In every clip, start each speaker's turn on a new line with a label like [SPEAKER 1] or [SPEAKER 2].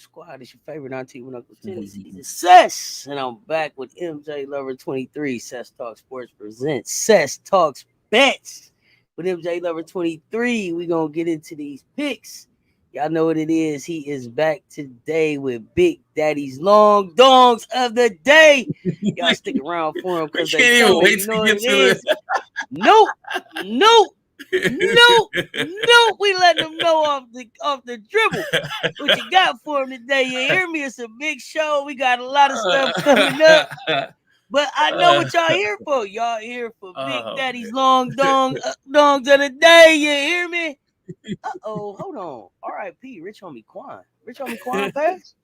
[SPEAKER 1] Squad. It's your favorite auntie when Uncle Teddy sees Cess. And I'm back with MJLover23. Cess Talks Sports presents Cess Talks Bets with MJLover23. We're going to get into these picks. Y'all know what it is. He is back today with Big Daddy's Long Dongs of the Day. Y'all stick around for him because they coming. You know what it is. Nope. We letting them know off the dribble what you got for him today. You hear me? It's a big show. We got a lot of stuff coming up. But I know what y'all here for. Y'all here for Big Daddy's Long Dongs of the Day. You hear me? Hold on. R.I.P. Rich Homie Quan. Rich Homie Quan passed?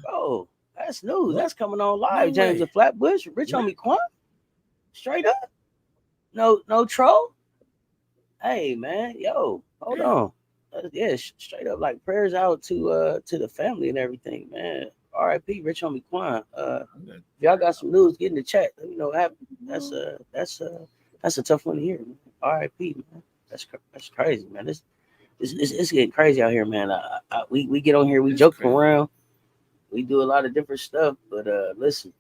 [SPEAKER 1] Bro, that's news. That's coming on live. No James of Flatbush. Rich Homie Quan? Straight up? No troll? Hey man, yo, hold on. Yeah, straight up, like prayers out to the family and everything, man. R.I.P. Rich Homie Quan. If y'all got some news, get in the chat. Let me know what happened. That's a tough one to hear. R.I.P. man. That's crazy, man. It's getting crazy out here, man. We get on here, we joke around, we do a lot of different stuff, but listen,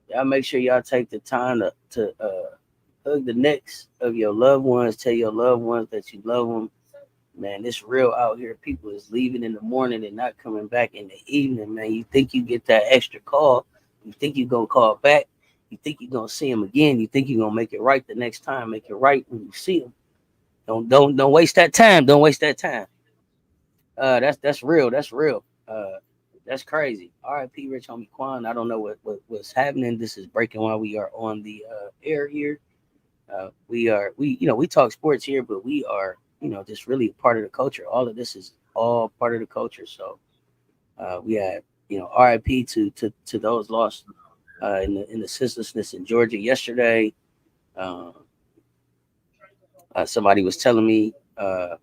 [SPEAKER 1] y'all make sure y'all take the time to hug the necks of your loved ones. Tell your loved ones that you love them. Man, it's real out here. People is leaving in the morning and not coming back in the evening, man. You think you get that extra call. You think you're going to call back. You think you're going to see them again. You think you're going to make it right the next time. Make it right when you see them. Don't waste that time. Don't waste that time. That's real. That's real. That's crazy. R.I.P. Rich Homie Quan. I don't know what's happening. This is breaking while we are on the air here. We talk sports here, but we are, just really part of the culture. All of this is all part of the culture. So we had, RIP to those lost in the senselessness in Georgia yesterday. Somebody was telling me, I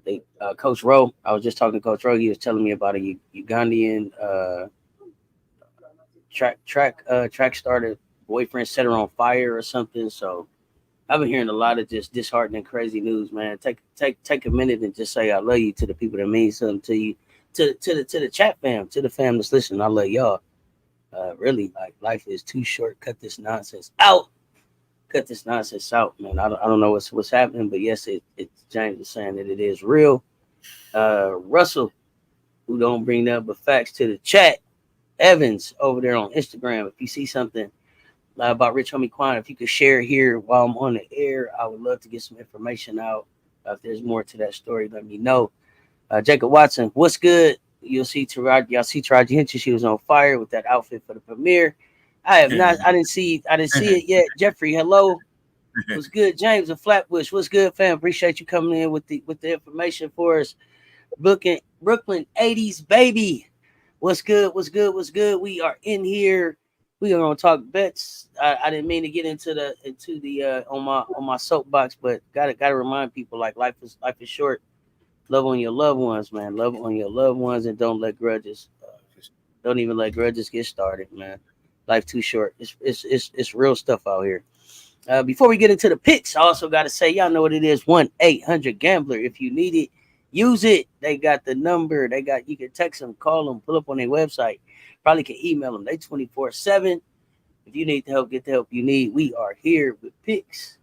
[SPEAKER 1] think Coach Rowe, I was just talking to Coach Rowe. He was telling me about a Ugandan track starter. Boyfriend set her on fire or something. So I've been hearing a lot of just disheartening, crazy news, man. Take a minute and just say I love you to the people that mean something to you, to the chat fam, to the fam that's listening. I love y'all. Really, like life is too short. Cut this nonsense out. Cut this nonsense out, man. I don't know what's happening, but yes, it's James is saying that it is real. Russell, who don't bring nothing but facts to the chat. Evans over there on Instagram. If you see something about Rich Homie Quan, if you could share here while I'm on the air, I would love to get some information out. If there's more to that story, let me know. Jacob Watson, what's good? Y'all see Taraji Henson. She was on fire with that outfit for the premiere. I didn't see it yet. Jeffrey, hello. What's good? James of Flatbush, what's good, fam? Appreciate you coming in with the information for us. Brooklyn 80s baby. What's good? We are in here. We are gonna talk bets. I didn't mean to get into the on my soapbox, but gotta remind people, like, life is short. Love on your loved ones, man. Love on your loved ones, and don't let grudges. Don't even let grudges get started, man. Life too short. It's real stuff out here. Before we get into the picks, I also gotta say, y'all know what it is. 1-800-GAMBLER. If you need it, use it. They got the number. You can text them, call them, pull up on their website. Probably can email them. They 24/7. If you need the help, get the help you need. We are here with picks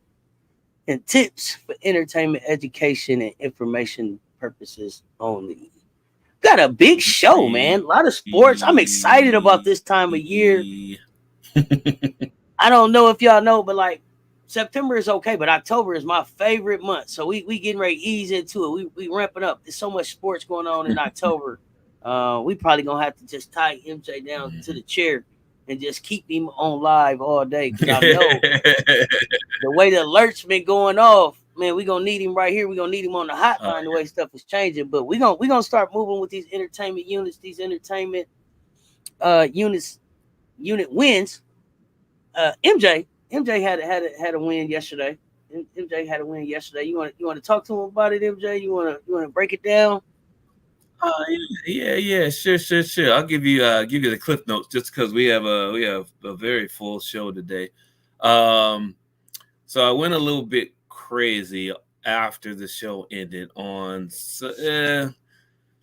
[SPEAKER 1] and tips for entertainment, education, and information purposes only. Got a big show, man. A lot of sports. I'm excited about this time of year. I don't know if y'all know, but like September is okay, but October is my favorite month. So we getting ready to ease into it. We ramping up. There's so much sports going on in October. We probably gonna have to just tie MJ down to the chair and just keep him on live all day, because I know the way the alerts been going off, man. We gonna need him right here. We gonna need him on the hotline. The way stuff is changing, but we gonna start moving with these entertainment units. These entertainment unit wins. MJ had a win yesterday. MJ had a win yesterday. You want to talk to him about it, MJ? You want to break it down?
[SPEAKER 2] Yeah, sure. I'll give you the cliff notes, just because we have a very full show today. So I went a little bit crazy after the show ended on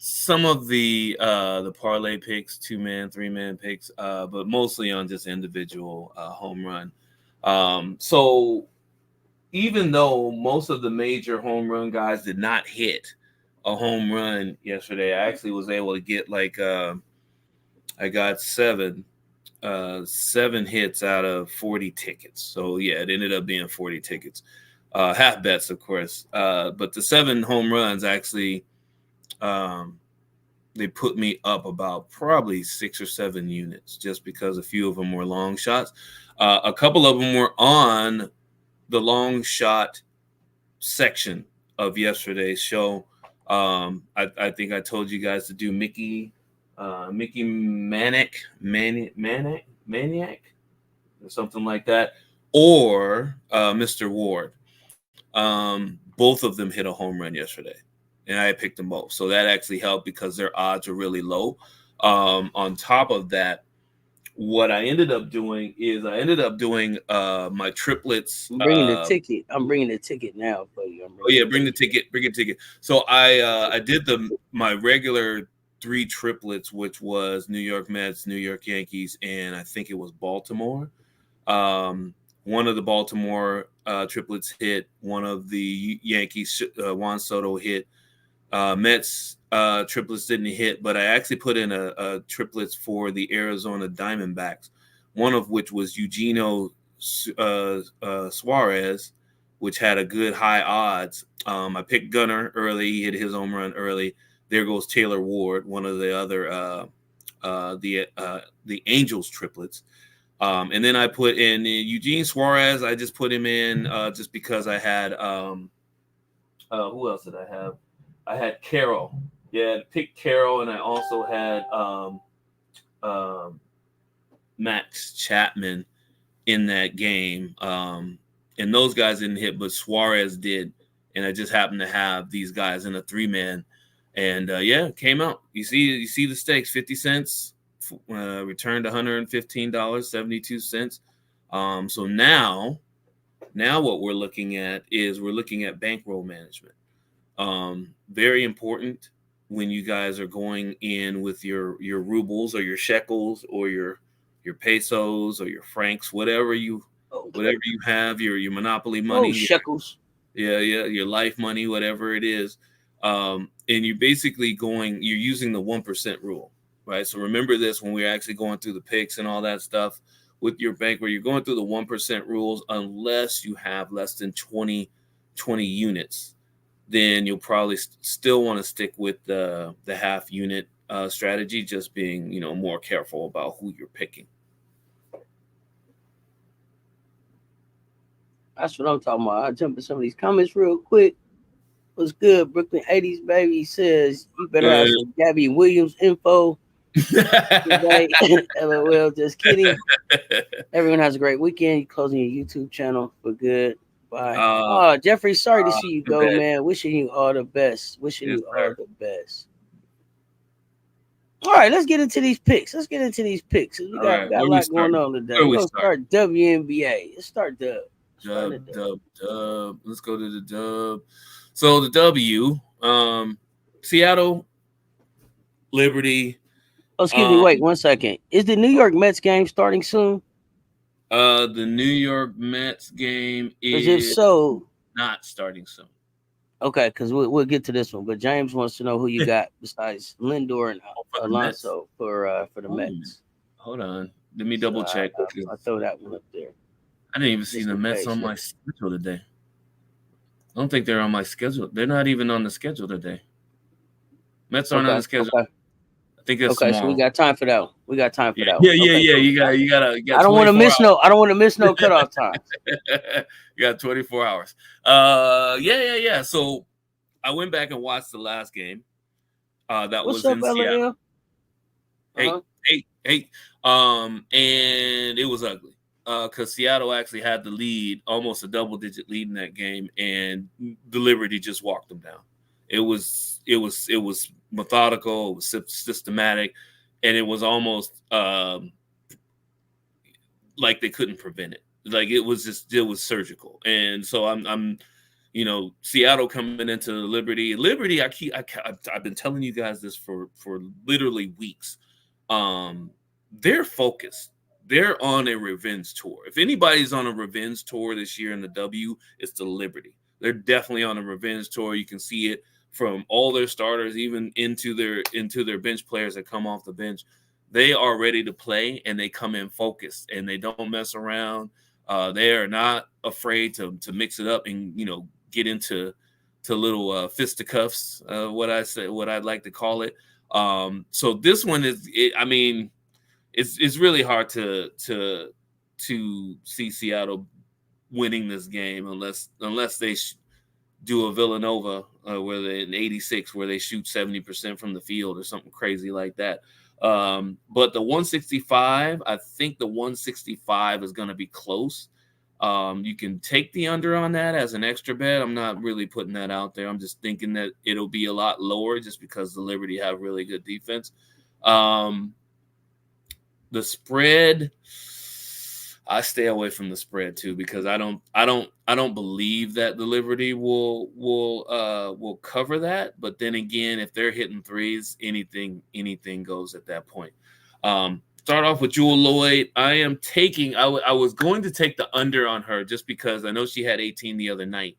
[SPEAKER 2] some of the parlay picks, 2-man, 3-man picks, but mostly on just individual home run. So even though most of the major home run guys did not hit a home run yesterday, I actually was able to get I got seven hits out of 40 tickets. So yeah, it ended up being 40 tickets. Half bets, of course. But the 7 home runs actually, they put me up about probably 6 or 7 units just because a few of them were long shots. A couple of them were on the long shot section of yesterday's show. I think I told you guys to do Mickey Maniac, or something like that, or Mr. Ward. Both of them hit a home run yesterday, and I picked them both. So that actually helped because their odds are really low. On top of that, what I ended up doing is my triplets.
[SPEAKER 1] I'm bringing the ticket. I'm bringing the ticket now for you.
[SPEAKER 2] Bring the ticket. Bring a ticket. So I did my regular 3 triplets, which was New York Mets, New York Yankees, and I think it was Baltimore. One of the Baltimore triplets hit. One of the Yankees, Juan Soto, hit. Mets triplets didn't hit, but I actually put in a triplets for the Arizona Diamondbacks, one of which was Eugenio Suarez, which had a good high odds. I picked Gunnar early. He hit his home run early. There goes Taylor Ward, one of the other the Angels triplets. And then I put in Eugene Suarez. I just put him in just because I had who else did I have? I had Carroll. Yeah, I picked Carroll, and I also had Max Chapman in that game. And those guys didn't hit, but Suarez did. And I just happened to have these guys in a 3-man. And yeah, came out. You see the stakes, 50 cents, returned $115.72. So now what we're looking at bankroll management. Very important when you guys are going in with your rubles or your shekels or your pesos or your francs, whatever you have, your monopoly money,
[SPEAKER 1] shekels.
[SPEAKER 2] Yeah, your life money, whatever it is. And you're basically you're using the 1% rule, right? So remember this when we're actually going through the picks and all that stuff with your bank, where you're going through the 1% rules, unless you have less than 20 units, then you'll probably still want to stick with the half unit strategy, just being, more careful about who you're picking.
[SPEAKER 1] That's what I'm talking about. I'll jump in some of these comments real quick. What's good? Brooklyn 80s baby says you better have some Gabby Williams info today. LOL, just kidding. Everyone has a great weekend. You're closing your YouTube channel for good. Bye. Jeffrey, sorry to see you go, man. Wishing you all the best. All the best. All right, let's get into these picks. We got a lot going on today. We're going to start WNBA. Let's start dub.
[SPEAKER 2] Dub. Let's go to the dub. So the W, Seattle, Liberty.
[SPEAKER 1] Oh, excuse me. Wait 1 second. Is the New York Mets game starting soon?
[SPEAKER 2] The New York Mets game is
[SPEAKER 1] if so,
[SPEAKER 2] not starting soon.
[SPEAKER 1] Okay, because we'll get to this one. But James wants to know who you got besides Lindor and Alonso for the Mets.
[SPEAKER 2] Hold on. Let me double check.
[SPEAKER 1] I'll throw that one up there.
[SPEAKER 2] I didn't even see the Mets on my schedule today. I don't think they're on my schedule. They're not even on the schedule today. Mets aren't on the schedule. Okay. I think that's
[SPEAKER 1] okay. Small. So we got time for that one. Yeah.
[SPEAKER 2] You got.
[SPEAKER 1] I don't want to miss hours. I don't want to miss no cutoff time.
[SPEAKER 2] You got 24 hours. Yeah. So I went back and watched the last game. That
[SPEAKER 1] What's
[SPEAKER 2] was
[SPEAKER 1] up,
[SPEAKER 2] in Seattle.
[SPEAKER 1] Uh-huh.
[SPEAKER 2] Hey. And it was ugly. Because Seattle actually had the lead, almost a double-digit lead in that game, and the Liberty just walked them down. It was methodical, it was systematic, and it was almost like they couldn't prevent it. Like it was surgical. And so I'm Seattle coming into Liberty. Liberty, I've been telling you guys this for literally weeks. They're focused. They're on a revenge tour. If anybody's on a revenge tour this year in the W, it's the Liberty. They're definitely on a revenge tour. You can see it from all their starters, even into their bench players that come off the bench. They are ready to play, and they come in focused, and they don't mess around. They are not afraid to mix it up and get into little fisticuffs. What I'd like to call it. So this one it's really hard to see Seattle winning this game unless they do a Villanova where they in 86 where they shoot 70% from the field or something crazy like that. But the 165, I think the 165 is going to be close. You can take the under on that as an extra bet. I'm not really putting that out there. I'm just thinking that it'll be a lot lower just because the Liberty have really good defense. The spread, I stay away from the spread too because I don't believe that the Liberty will cover that. But then again, if they're hitting threes, anything goes at that point. Start off with Jewel Lloyd. I was going to take the under on her just because I know she had 18 the other night.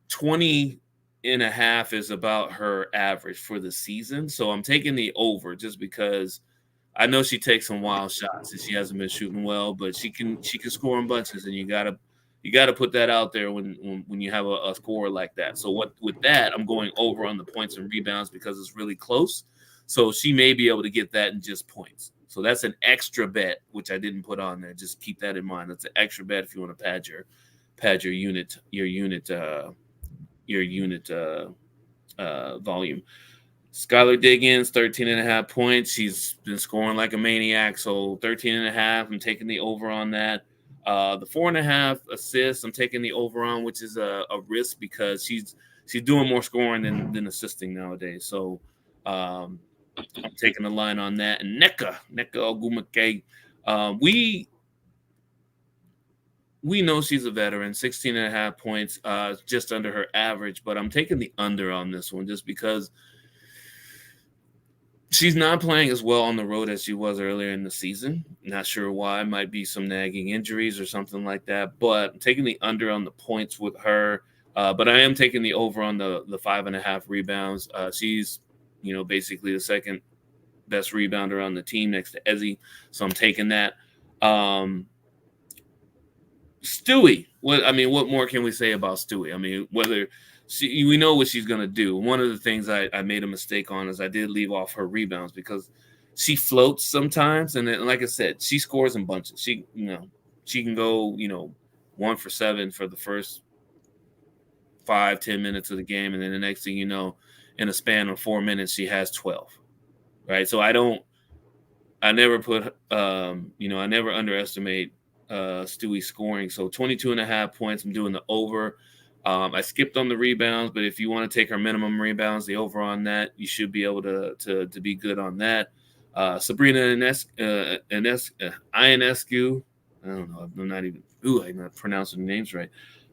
[SPEAKER 2] 20.5 is about her average for the season. So I'm taking the over just because I know she takes some wild shots and she hasn't been shooting well, but she can score in bunches, and you gotta put that out there when you have a score like that. So with that, I'm going over on the points and rebounds because it's really close. So she may be able to get that in just points. So that's an extra bet, which I didn't put on there. Just keep that in mind. That's an extra bet if you want to pad your unit volume. Skylar Diggins, 13.5 points. She's been scoring like a maniac. So 13.5, I'm taking the over on that. The 4.5 assists, I'm taking the over on, which is a risk because she's doing more scoring than assisting nowadays. So I'm taking the line on that. And Nneka Ogwumike, we know she's a veteran, 16.5 points, just under her average. But I'm taking the under on this one just because she's not playing as well on the road as she was earlier in the season. Not sure why. Might be some nagging injuries or something like that. But I'm taking the under on the points with her. But I am taking the over on the 5.5 rebounds. She's, basically the second best rebounder on the team next to Ezzy. So I'm taking that. Stewie. What more can we say about Stewie? We know what she's going to do. One of the things I made a mistake on is I did leave off her rebounds because she floats sometimes. And then, like I said, she scores in bunches. She can go, 1 for 7 for the first 5-10 minutes of the game. And then the next thing you know, in a span of 4 minutes, she has 12. Right. So I never underestimate Stewie scoring. So 22.5 points. I'm doing the over. I skipped on the rebounds, but if you want to take her minimum rebounds, the over on that, you should be able to be good on that. Sabrina Ionescu, I don't know. I'm not pronouncing the names right.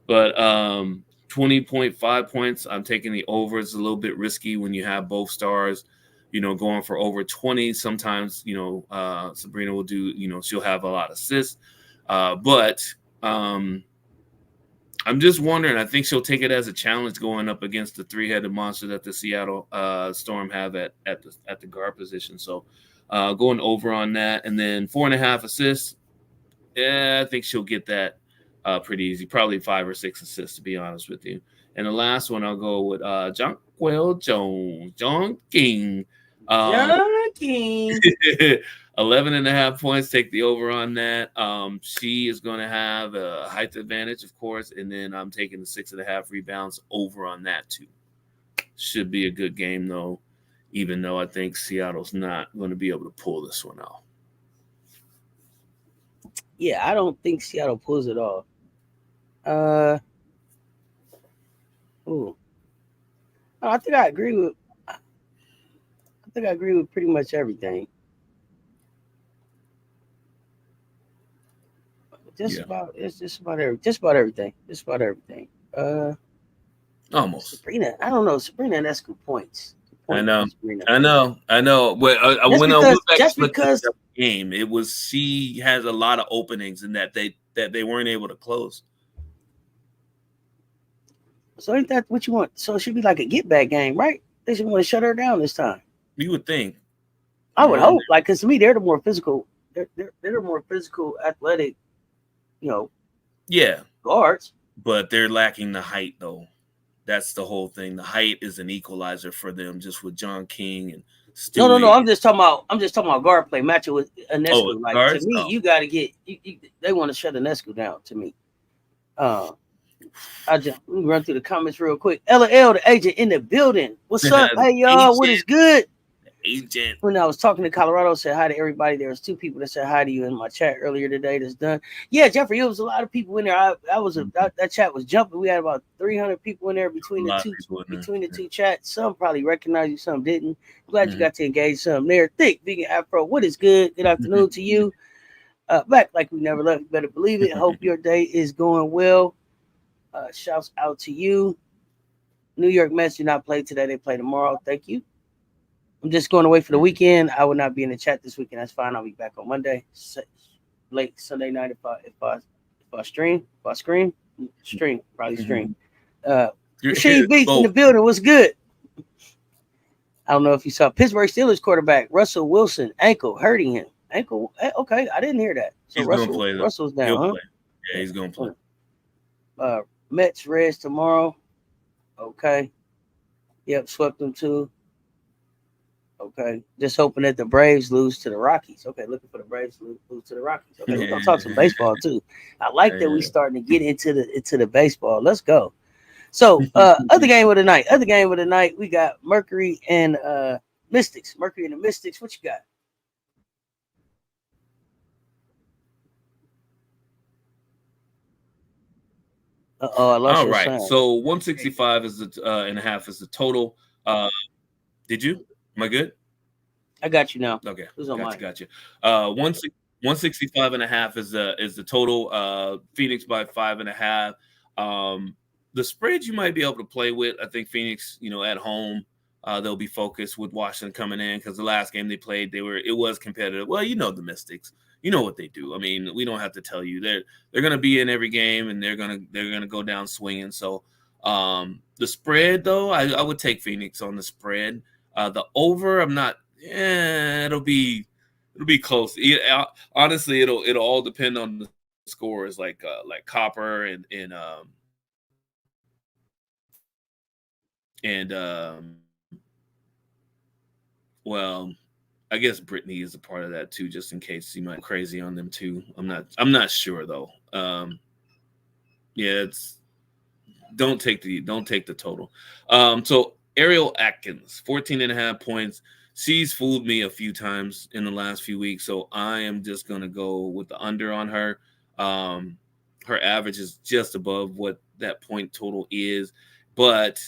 [SPEAKER 2] But 20.5 points. I'm taking the over. It's a little bit risky when you have both stars, going for over 20. Sometimes, Sabrina will do, she'll have a lot of assists. But I'm just wondering. I think she'll take it as a challenge going up against the three-headed monster that the Seattle Storm have at the guard position. So going over on that, and then 4.5 assists. Yeah, I think she'll get that pretty easy. Probably 5 or 6 assists, to be honest with you. And the last one, I'll go with Jonquel Jones, John King.
[SPEAKER 1] John King.
[SPEAKER 2] 11.5 points. Take the over on that. She is going to have a height advantage, of course, and then I'm taking the 6.5 rebounds over on that too. Should be a good game though, even though I think Seattle's not going to be able to pull this one off.
[SPEAKER 1] Yeah, I don't think Seattle pulls it off. I think I agree with pretty much everything. Just about everything.
[SPEAKER 2] Almost.
[SPEAKER 1] Sabrina. I don't know. Sabrina Escu points.
[SPEAKER 2] I know.
[SPEAKER 1] Sabrina.
[SPEAKER 2] I know. But when I went back to look at the game, it was she has a lot of openings and that they weren't able to close.
[SPEAKER 1] So ain't that what you want? So it should be like a get back game, right? They should want to shut her down this time.
[SPEAKER 2] You would think.
[SPEAKER 1] I would hope. Like, because to me, they're the more physical. They're the more physical, athletic.
[SPEAKER 2] Yeah.
[SPEAKER 1] Guards.
[SPEAKER 2] But they're lacking the height, though. That's the whole thing. The height is an equalizer for them, just with John King and Stewie.
[SPEAKER 1] No. I'm just talking about guard play. Match it with Anescu. Like guards? To me, you got to get. They want to shut Anescu down. To me. Let me run through the comments real quick. LL, the agent in the building. What's up? Hey y'all, what is good?
[SPEAKER 2] Agent.
[SPEAKER 1] When I was talking to Colorado, said hi to everybody. There was 2 people that said hi to you in my chat earlier today. That's done. Yeah, Jeffrey, it was a lot of people in there. That chat was jumping. We had about 300 people in there between the two chats. Some probably recognized you, some didn't. Glad you got to engage some there. Thick Vegan Afro, what is good? Good afternoon to you. Back like we never left. You better believe it. Hope your day is going well. Shouts out to you. New York Mets do not play today. They play tomorrow. Thank you. I'm just going away for the weekend. I will not be in the chat this weekend. That's fine. I'll be back on Monday, late Sunday night if I stream. Probably stream. Rasheed Beats in the building. What's good? I don't know if you saw Pittsburgh Steelers quarterback Russell Wilson ankle hurting him. Ankle. Okay, I didn't hear that. So
[SPEAKER 2] he's going to play.
[SPEAKER 1] Russell's down. Huh?
[SPEAKER 2] Yeah, he's going to play.
[SPEAKER 1] Mets Reds tomorrow. Okay. Yep, swept them too. Okay, just hoping that the Braves lose to the Rockies. Okay, looking for the Braves to lose to the Rockies. Okay, we're gonna talk some baseball too. I like that we starting to get into the baseball. Let's go. So, other game of the night. We got Mercury and Mystics. Mercury and the Mystics. What you got? I lost your sound.
[SPEAKER 2] So 165 is the and a half is the total. Did you? Am I good?
[SPEAKER 1] I got you now.
[SPEAKER 2] Okay. Got you. 165 and a half is the total. Phoenix by 5.5. The spread you might be able to play with. I think Phoenix, at home, they'll be focused with Washington coming in because the last game they played, it was competitive. Well, the Mystics. You know what they do. I mean, we don't have to tell you. They're going to be in every game and they're going to go down swinging. So the spread though, I would take Phoenix on the spread. The over, I'm not. It'll be close. Honestly, it'll all depend on the scores, like Copper and well, I guess Brittany is a part of that too, just in case you might be crazy on them too. I'm not sure though. Don't take the total. So Ariel Atkins, 14.5 points. She's fooled me a few times in the last few weeks, so I am just gonna go with the under on her. Her average is just above what that point total is, but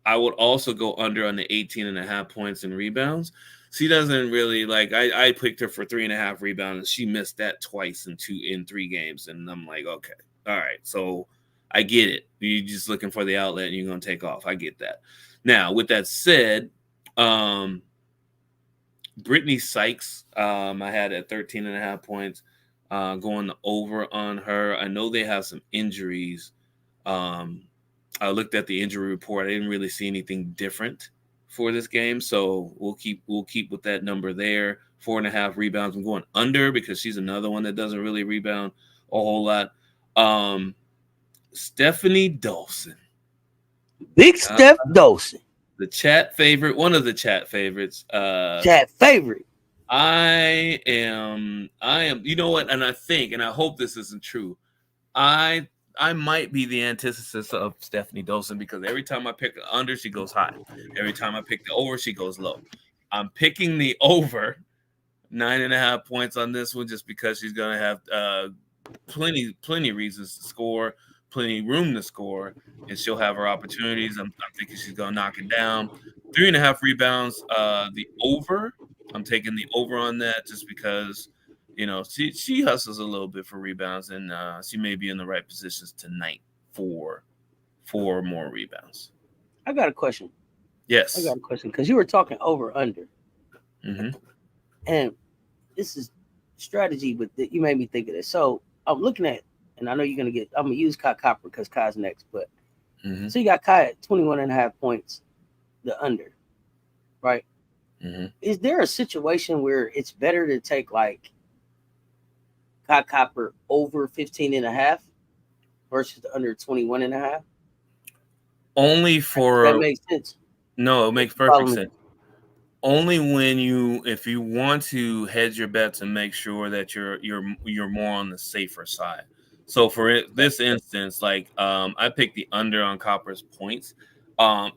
[SPEAKER 2] I would also go under on the 18.5 points and rebounds. She doesn't really I picked her for 3.5 rebounds, and she missed that twice in 3 games, and I'm like, okay, all right, so I get it. You're just looking for the outlet, and you're gonna take off. I get that. Now, with that said, Brittany Sykes, I had at 13.5 points, going over on her. I know they have some injuries. I looked at the injury report. I didn't really see anything different for this game, so we'll keep with that number there. 4.5 rebounds. I'm going under because she's another one that doesn't really rebound a whole lot. Stephanie Dawson.
[SPEAKER 1] Big Steph Dawson.
[SPEAKER 2] The chat favorite, one of the chat favorites.
[SPEAKER 1] Chat favorite.
[SPEAKER 2] I am, you know what? And I think, and I hope this isn't true. I might be the antithesis of Stephanie Dawson because every time I pick the under, she goes high. Every time I pick the over, she goes low. I'm picking the over 9.5 points on this one just because she's going to have plenty reasons to score, plenty room to score, and she'll have her opportunities. I'm thinking she's going to knock it down. 3.5 rebounds. The over, I'm taking the over on that just because she hustles a little bit for rebounds, and she may be in the right positions tonight for 4 or more rebounds.
[SPEAKER 1] I got a question.
[SPEAKER 2] Yes.
[SPEAKER 1] I got a question because you were talking over under, and this is strategy, but you made me think of this. So I'm looking at, and I know you're gonna get. I'm gonna use Kai Copper because Kai's next, but so you got Kai at 21.5 points, the under, right? Is there a situation where it's better to take like Kai Copper over 15.5 versus the under 21.5?
[SPEAKER 2] Only for
[SPEAKER 1] that makes sense.
[SPEAKER 2] No, it makes perfect sense. Only when if you want to hedge your bets and make sure that you're more on the safer side. So for this instance, like I picked the under on Copper's points.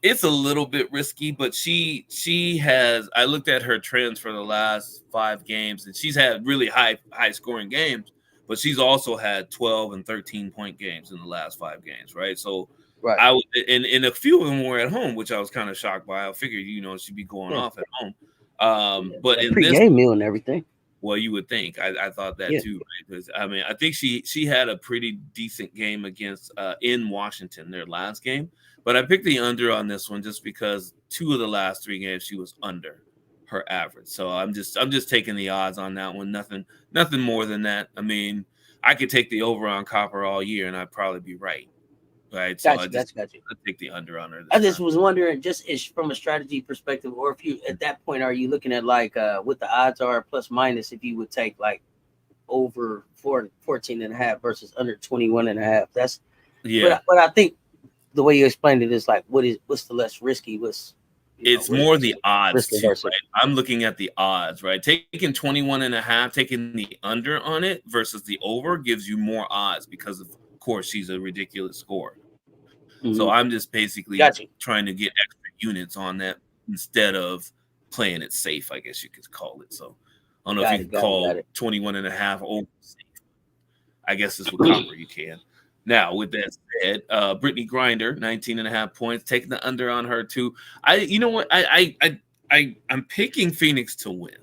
[SPEAKER 2] It's a little bit risky, but she has. I looked at her trends for the last 5 games, and she's had really high scoring games, but she's also had 12 and 13-point games in the last 5 games, right? So.
[SPEAKER 1] Right.
[SPEAKER 2] I would, and a few of them were at home, which I was kind of shocked by. I figured, she'd be going off at home. But in
[SPEAKER 1] pre-game meal and everything.
[SPEAKER 2] Well, you would think. I thought that too, right? Because I mean, I think she had a pretty decent game against in Washington, their last game. But I picked the under on this one just because 2 of the last 3 games she was under her average. So I'm just taking the odds on that one. Nothing more than that. I mean, I could take the over on Copper all year, and I'd probably be right. Right, so I take the under on her.
[SPEAKER 1] I just was wondering, just from a strategy perspective, or if you at that point are you looking at like what the odds are plus minus if you would take like over 14.5 versus under 21.5. That's But I think the way you explained it is like what's the less risky?
[SPEAKER 2] It's more the odds too, right? I'm looking at the odds, right? Taking 21.5, taking the under on it versus the over gives you more odds because of course she's a ridiculous scorer. So I'm just basically trying to get extra units on that instead of playing it safe, I guess you could call it. So I don't know if you can call 21.5 over safe. I guess this with Copper you can. Now with that said, Brittany Grinder, 19.5 points, taking the under on her too. I'm picking Phoenix to win,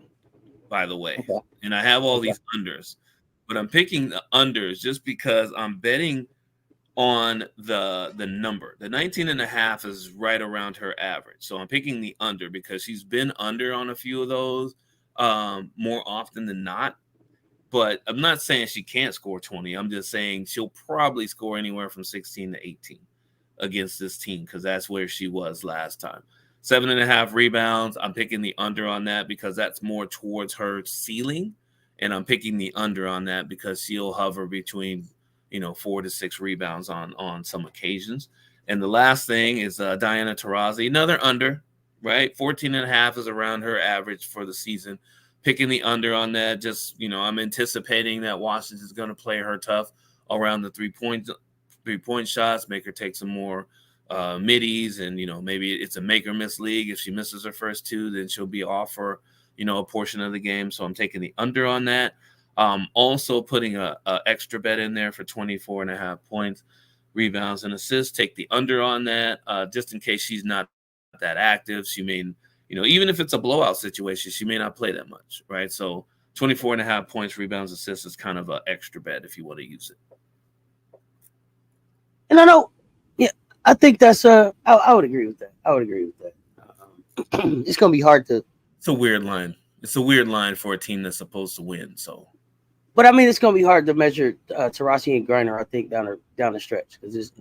[SPEAKER 2] by the way. And I have all these unders. But I'm picking the unders just because I'm betting on the number. The 19.5 is right around her average. So I'm picking the under because she's been under on a few of those more often than not. But I'm not saying she can't score 20. I'm just saying she'll probably score anywhere from 16 to 18 against this team because that's where she was last time. 7.5 rebounds. I'm picking the under on that because that's more towards her ceiling. And I'm picking the under on that because she'll hover between, 4 to 6 rebounds on some occasions. And the last thing is Diana Taurasi, another under, right? 14.5 is around her average for the season. Picking the under on that, just, I'm anticipating that Washington's going to play her tough around the three-point shots, make her take some more middies, and, maybe it's a make or miss league. If she misses her first 2, then she'll be off for a portion of the game. So I'm taking the under on that. Also putting a extra bet in there for 24.5 points, rebounds, and assists. Take the under on that just in case she's not that active. She may, even if it's a blowout situation, she may not play that much, right? So 24.5 points, rebounds, assists is kind of an extra bet if you want to use it.
[SPEAKER 1] And I know, I think that's I would agree with that. It's going to be hard to.
[SPEAKER 2] It's a weird line. It's a weird line for a team that's supposed to win. So,
[SPEAKER 1] but I mean, it's going to be hard to measure Taurasi and Griner. I think down the stretch because it's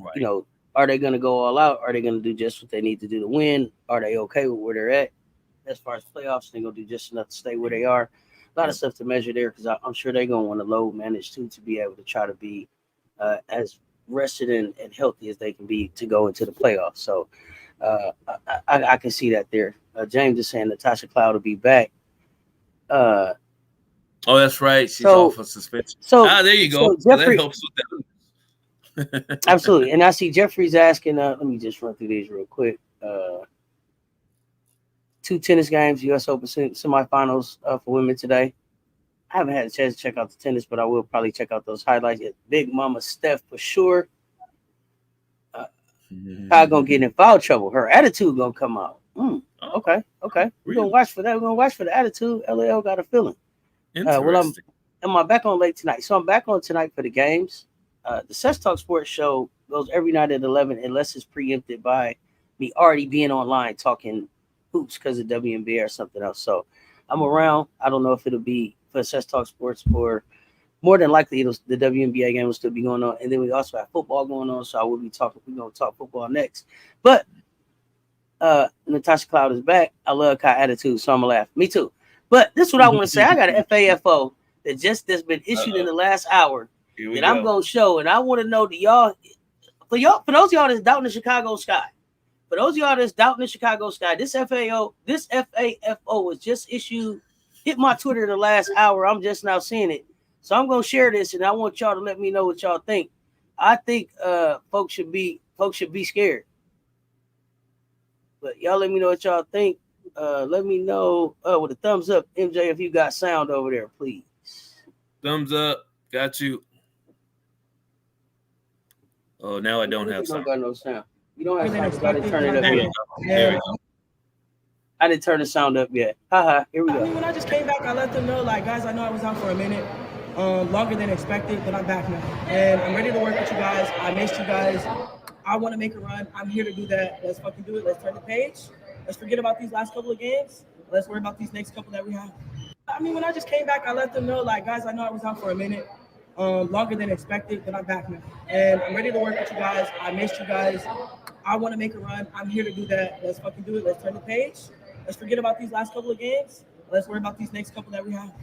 [SPEAKER 1] are they going to go all out? Are they going to do just what they need to do to win? Are they okay with where they're at as far as playoffs? They're going to do just enough to stay where they are. A lot of stuff to measure there because I'm sure they're going to want to load manage too to be able to try to be as rested and healthy as they can be to go into the playoffs. So I can see that there. James is saying Natasha Cloud will be back.
[SPEAKER 2] Oh, that's right. She's off of suspension. There you go.
[SPEAKER 1] So Jeffrey,
[SPEAKER 2] that helps with that.
[SPEAKER 1] Absolutely. And I see Jeffrey's asking, let me just run through these real quick. 2 tennis games, U.S. Open semifinals for women today. I haven't had a chance to check out the tennis, but I will probably check out those highlights. Big Mama Steph for sure. Probably going to get in foul trouble. Her attitude going to come out. Okay. We're going to watch for that. We're going to watch for the attitude. LAL got a feeling.
[SPEAKER 2] Interesting.
[SPEAKER 1] Am I back on late tonight? So I'm back on tonight for the games. The Cess Talks Sports show goes every night at 11 unless it's preempted by me already being online talking hoops because of WNBA or something else. So I'm around. I don't know if it'll be for Cess Talk Sports or more than likely the WNBA game will still be going on. And then we also have football going on. So I will be talking. We're going to talk football next. But Natasha Cloud is back. I love Kai attitude, so I'm going to laugh. Me too. But this is what I want to say. I got an FAFO that's been issued in the last hour that I'm going to show. And I want to know that for those of y'all that's doubting the Chicago Sky, this FAFO was just issued, hit my Twitter in the last hour. I'm just now seeing it. So I'm going to share this, and I want y'all to let me know what y'all think. I think folks should be scared. But y'all let me know what y'all think. Let me know with a thumbs up, MJ, if you got sound over there, please.
[SPEAKER 2] Thumbs up. Got you. Oh, now I don't have sound.
[SPEAKER 1] Don't got no sound. You don't have sound. I didn't turn it up yet. There we go. I didn't turn the sound up yet. Haha, here we go.
[SPEAKER 3] I mean, when I just came back, I let them know, like, guys, I know I was out for a minute, longer than expected, but I'm back now. And I'm ready to work with you guys. I missed you guys. I want to make a run. I'm here to do that. Let's fucking do it. Let's turn the page. Let's forget about these last couple of games. Let's worry about these next couple that we have. I mean, when I just came back, I let them know, like, guys, I know I was out for a minute, longer than expected, but I'm back now. And I'm ready to work with you guys. I missed you guys. I want to make a run. I'm here to do that. Let's fucking do it. Let's turn the page. Let's forget about these last couple of games. Let's worry about these next couple that we have.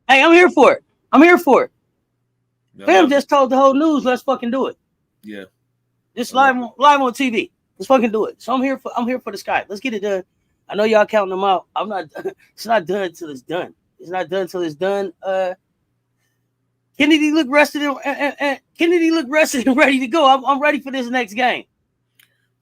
[SPEAKER 1] Hey, I'm here for it. Fam just told the whole news. Let's fucking do it.
[SPEAKER 2] Yeah.
[SPEAKER 1] Just live on TV. Let's fucking do it. So I'm here for the Sky. Let's get it done. I know y'all counting them out. I'm not. It's not done until it's done. It's not done until it's done. Kennedy look rested and ready to go. I'm ready for this next game.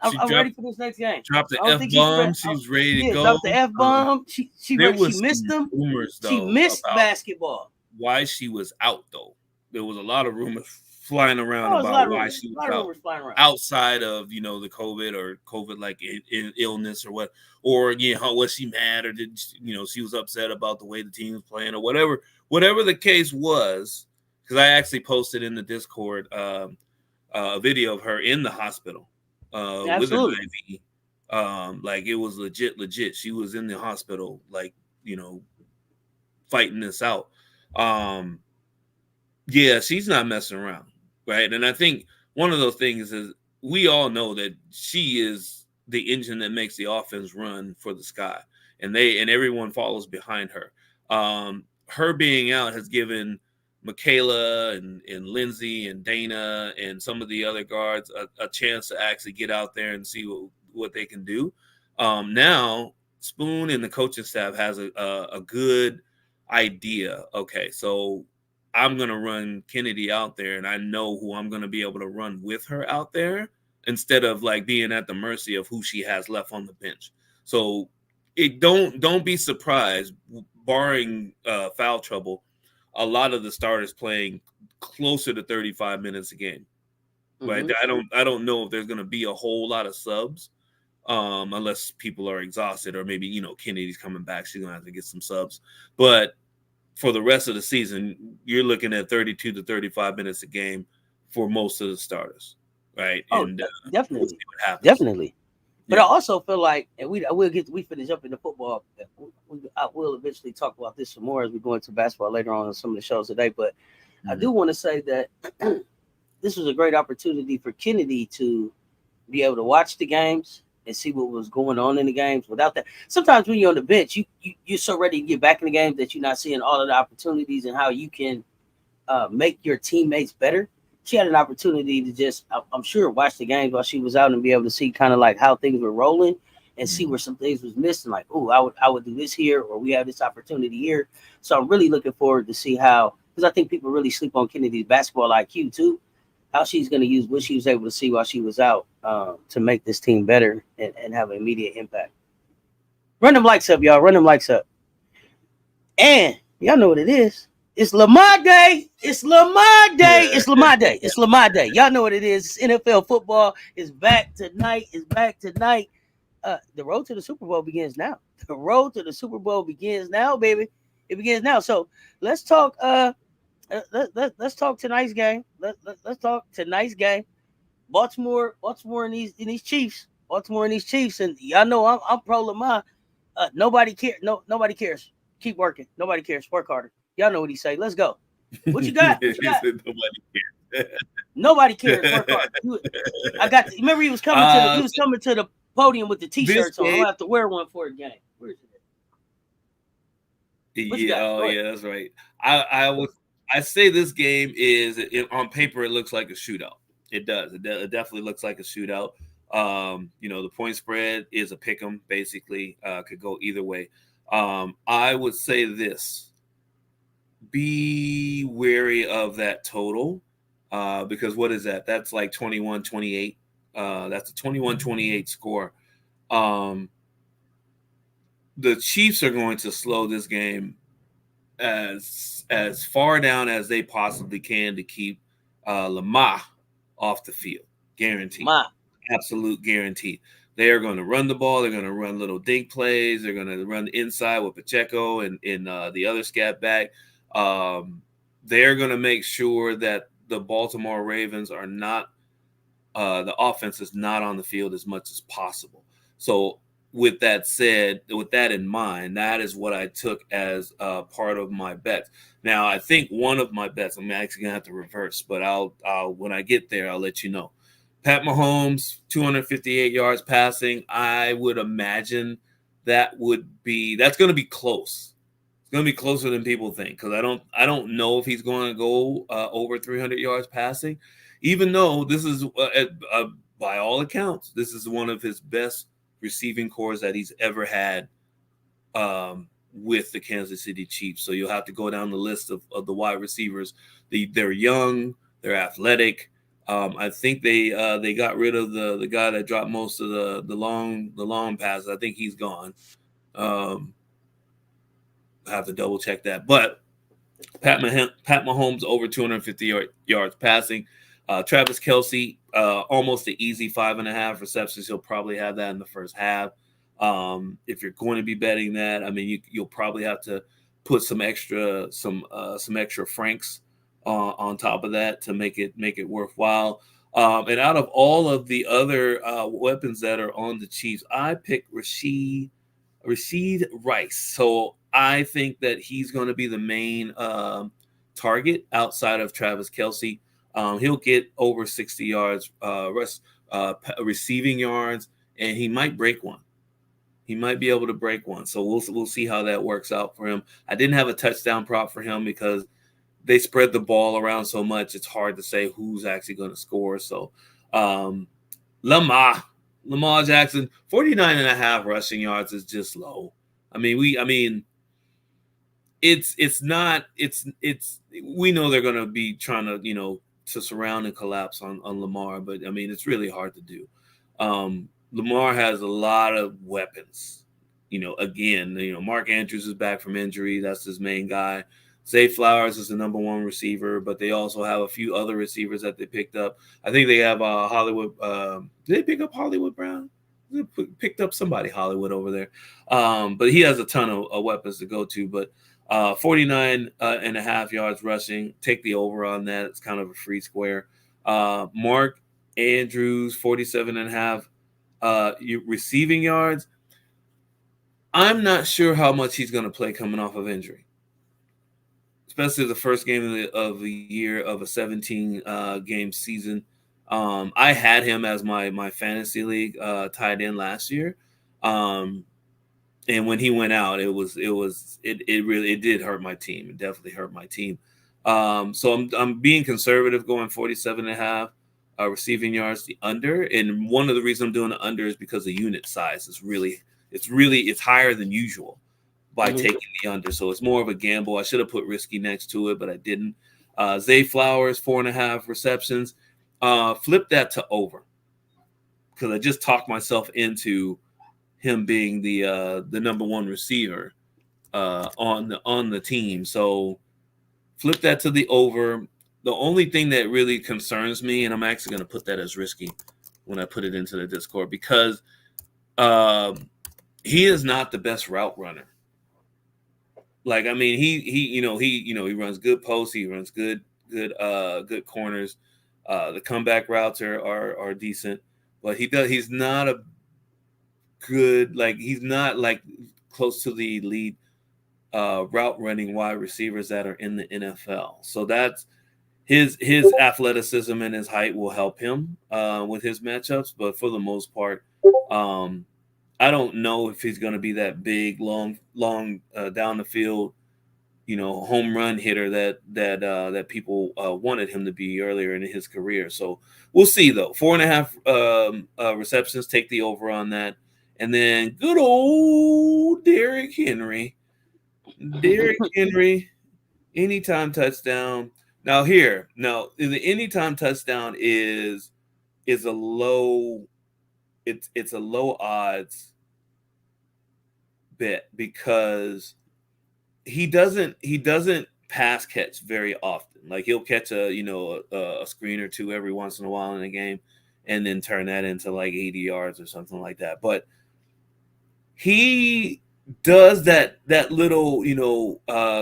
[SPEAKER 1] I'm ready for this next game.
[SPEAKER 2] Dropped the F-bomb. She's ready to go.
[SPEAKER 1] Dropped the F-bomb. She missed them.
[SPEAKER 2] Rumors, though,
[SPEAKER 1] she missed basketball.
[SPEAKER 2] Why she was out, though. There was a lot of rumors flying around about why she was out. Outside of, the COVID-like illness or what. Or, was she mad or did, she was upset about the way the team was playing or whatever. Whatever the case was, because I actually posted in the Discord a video of her in the hospital. With an IV. Like it was legit. She was in the hospital, fighting this out. Yeah, she's not messing around, right? And I think one of those things is we all know that she is the engine that makes the offense run for the Sky, and everyone follows behind her. Her being out has given Michaela and Lindsay and Dana and some of the other guards a chance to actually get out there and see what they can do. Now Spoon and the coaching staff has a good idea. Okay, so I'm going to run Kennedy out there and I know who I'm going to be able to run with her out there instead of being at the mercy of who she has left on the bench. So don't be surprised, barring foul trouble, a lot of the starters playing closer to 35 minutes a game, right? Mm-hmm. I don't know if there's going to be a whole lot of subs, unless people are exhausted or maybe, Kennedy's coming back. She's going to have to get some subs. But for the rest of the season, you're looking at 32 to 35 minutes a game for most of the starters, right?
[SPEAKER 1] Oh,
[SPEAKER 2] and
[SPEAKER 1] definitely.
[SPEAKER 2] We'll see what happens.
[SPEAKER 1] Definitely. But I also feel like, and we finish up into football. I will eventually talk about this some more as we go into basketball later on some of the shows today. But I do want to say that this was a great opportunity for Kennedy to be able to watch the games and see what was going on in the games. Without that, sometimes when you're on the bench, you're so ready to get back in the game that you're not seeing all of the opportunities and how you can make your teammates better. She had an opportunity to just, I'm sure, watch the games while she was out and be able to see kind of like how things were rolling and see where some things was missing. Like, oh, I would do this here, or we have this opportunity here. So I'm really looking forward to see how, because I think people really sleep on Kennedy's basketball IQ too, how she's going to use what she was able to see while she was out to make this team better and have an immediate impact. Run them likes up, y'all. Run them likes up. And y'all know what it is. It's Lamar Day. It's Lamar Day. It's Lamar Day. It's Lamar Day. Y'all know what it is. It's NFL football is back tonight. The road to the Super Bowl begins now. The road to the Super Bowl begins now, baby. It begins now. So let's talk. Let's talk tonight's game. Let's talk tonight's game. Baltimore and these Chiefs, and y'all know I'm pro Lamar. Nobody cares. Nobody cares. Keep working. Nobody cares. Work harder. Y'all know what he say. Let's go. What you got? What you
[SPEAKER 2] He
[SPEAKER 1] got?
[SPEAKER 2] said nobody cares.
[SPEAKER 1] Nobody cares. Work hard. I got. Remember, he was coming to the podium with the
[SPEAKER 2] This
[SPEAKER 1] T-shirts on.
[SPEAKER 2] game,
[SPEAKER 1] I'll have to wear one for a game. Where is it? What you
[SPEAKER 2] yeah,
[SPEAKER 1] got?
[SPEAKER 2] oh yeah, that's right. I say this game is on paper it looks like a shootout. It does. It definitely looks like a shootout. The point spread is a pick 'em basically. Could go either way. I would say this: be wary of that total, because what is that? That's like 21-28. That's a 21-28 score. Um, the Chiefs are going to slow this game as far down as they possibly can to keep Lamar off the field. Guaranteed.
[SPEAKER 1] Ma.
[SPEAKER 2] Absolute guarantee. They are going to run the ball. They're going to run little dink plays. They're going to run inside with Pacheco and the other scat back. They're going to make sure that the Baltimore Ravens are not the offense is not on the field as much as possible. So with that said, with that in mind, that is what I took as part of my bets. Now, I think one of my bets, I'm actually gonna have to reverse, but I'll when I get there, I'll let you know. Pat Mahomes, 258 yards passing. I would imagine that's going to be close. It's going to be closer than people think, because I don't know if he's going to go over 300 yards passing, even though this is by all accounts, this is one of his best receiving cores that he's ever had with the Kansas City Chiefs. So you'll have to go down the list of the wide receivers. They're young, they're athletic. I think they got rid of the guy that dropped most of the long passes. I think he's gone. I have to double check that. But Pat Mahomes over 250 yards passing. Travis Kelce, almost an easy 5.5 receptions. He'll probably have that in the first half. If you're going to be betting that, I mean, you'll probably have to put some extra franks on top of that to make it worthwhile. And out of all of the other weapons that are on the Chiefs, I picked Rashid Rice. So I think that he's going to be the main target outside of Travis Kelce. He'll get over 60 yards receiving yards, and he might break one. He might be able to break one. So we'll see how that works out for him. I didn't have a touchdown prop for him because they spread the ball around so much. It's hard to say who's actually going to score. So Lamar Jackson, 49.5 rushing yards is just low. We know they're going to be trying to, to surround and collapse on Lamar, but it's really hard to do. Lamar has a lot of weapons. Mark Andrews is back from injury. That's his main guy. Zay Flowers is the number one receiver, but they also have a few other receivers that they picked up. I think they have Hollywood. Did they pick up Hollywood Brown? They picked up somebody Hollywood over there. But he has a ton of weapons to go to. But 49.5 yards rushing. Take the over on that. It's kind of a free square. Mark Andrews, 47.5 receiving yards. I'm not sure how much he's going to play coming off of injury, especially the first game of the year of a 17 game season. I had him as my fantasy league tied in last year. And when he went out, it did hurt my team. It definitely hurt my team. So I'm being conservative, going 47.5 receiving yards, the under. And one of the reasons I'm doing the under is because the unit size is it's higher than usual by taking the under. So it's more of a gamble. I should have put risky next to it, but I didn't. Zay Flowers, 4.5 receptions. Flip that to over, because I just talked myself into him being the number one receiver on the team. So flip that to the over. The only thing that really concerns me, and I'm actually going to put that as risky when I put it into the Discord, because he is not the best route runner. He runs good posts. He runs good corners. The comeback routes are decent, but he's not a good, like, he's not like close to the elite route running wide receivers that are in the NFL. So that's his athleticism and his height will help him with his matchups, but for the most part, I don't know if he's going to be that big, long down the field, home run hitter that people wanted him to be earlier in his career. So we'll see though. 4.5 receptions, take the over on that, and then good old Derrick Henry, anytime touchdown. Now the anytime touchdown is a low. It's a low odds bet because he doesn't pass catch very often. Like he'll catch a screen or two every once in a while in a game, and then turn that into like 80 yards or something like that. But he does that little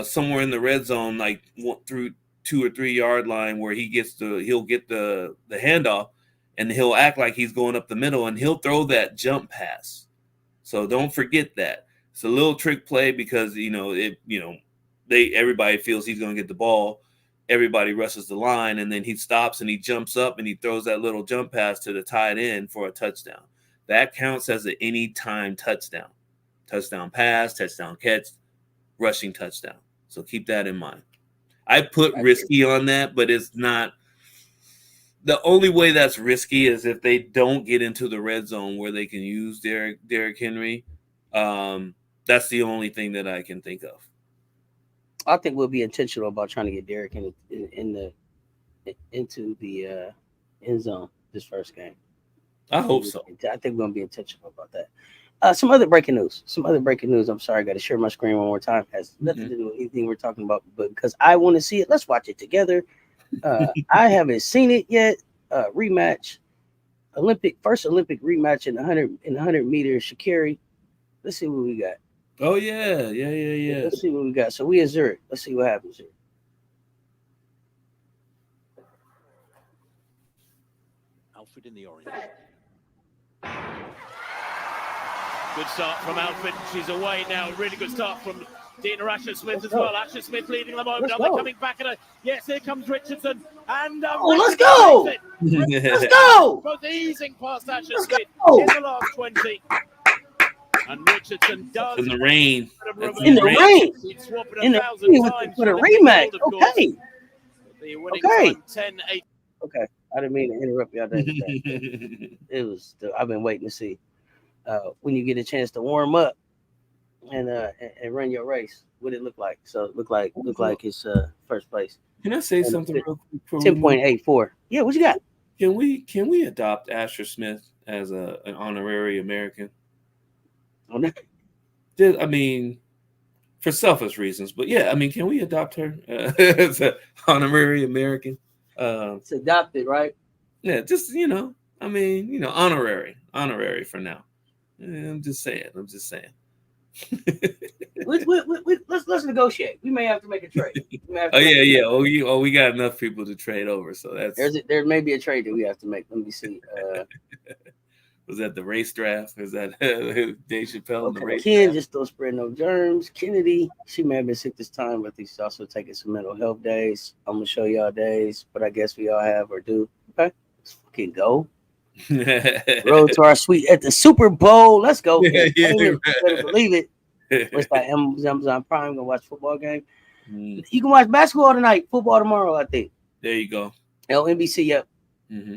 [SPEAKER 2] somewhere in the red zone, like through 2 or 3 yard line, where he'll get the handoff, and he'll act like he's going up the middle, and he'll throw that jump pass. So don't forget that. It's a little trick play because everybody feels he's going to get the ball. Everybody rushes the line, and then he stops and he jumps up and he throws that little jump pass to the tight end for a touchdown. That counts as an anytime touchdown. Touchdown pass, touchdown catch, rushing touchdown. So keep that in mind. I put risky on that, but it's not. The only way that's risky is if they don't get into the red zone where they can use Derrick Henry. That's the only thing that I can think of.
[SPEAKER 1] I think we'll be intentional about trying to get Derrick into the end zone this first game.
[SPEAKER 2] I hope so.
[SPEAKER 1] I think we're going to be intentional about that. Some other breaking news. I'm sorry, I got to share my screen one more time. Has nothing to do with anything we're talking about, but because I want to see it, let's watch it together. I haven't seen it yet. Rematch, first Olympic rematch in 100 meters. Sha'Carri. Let's see what we got.
[SPEAKER 2] Oh yeah.
[SPEAKER 1] Let's see what we got. So we in Zurich. Let's see what happens here.
[SPEAKER 4] Alfred in the orange. Good start from Alfred. She's away now. Really good start from Dina Asher-Smith as well. Asher-Smith leading them over. Now they're coming back at her. Yes, here comes Richardson. And
[SPEAKER 1] let's go! Let's go!
[SPEAKER 4] Both easing past Asher-Smith in the last 20. And Richardson does.
[SPEAKER 2] In the rain.
[SPEAKER 1] In the rain.
[SPEAKER 4] He's swapping
[SPEAKER 1] In the
[SPEAKER 4] 1,000
[SPEAKER 1] rain
[SPEAKER 4] times
[SPEAKER 1] with a rematch. Okay.
[SPEAKER 4] The winning time 10-8.
[SPEAKER 1] Okay. I didn't mean to interrupt y'all. I've been waiting to see when you get a chance to warm up and run your race, what it look like. So it look like it's first place.
[SPEAKER 2] Can I say something real quick?
[SPEAKER 1] 10.84. Yeah, what you got?
[SPEAKER 2] Can we adopt Asher-Smith as an honorary American? I mean, for selfish reasons, but yeah, I mean, can we adopt her as an honorary American?
[SPEAKER 1] It's adopted, right?
[SPEAKER 2] Yeah, just I mean, honorary for now. I'm just saying.
[SPEAKER 1] Let's negotiate. We may have to make a trade.
[SPEAKER 2] We got enough people to trade over, so that's
[SPEAKER 1] there may be a trade that we have to make. Let me see.
[SPEAKER 2] Was that the race draft? Is that Dave Chappelle?
[SPEAKER 1] Okay.
[SPEAKER 2] The race
[SPEAKER 1] Ken
[SPEAKER 2] draft?
[SPEAKER 1] just don't spread no germs. Kennedy, she may have been sick this time, but she's also taking some mental health days. I'm gonna show y'all days, but I guess we all have or do. Okay, let's fucking go. Road to our suite at the Super Bowl. Let's go.
[SPEAKER 2] Yeah,
[SPEAKER 1] You better believe it. It's like Amazon Prime. Gonna watch football game. You can watch basketball tonight. Football tomorrow, I think.
[SPEAKER 2] There you go.
[SPEAKER 1] NBC. Yep.
[SPEAKER 2] Mm-hmm.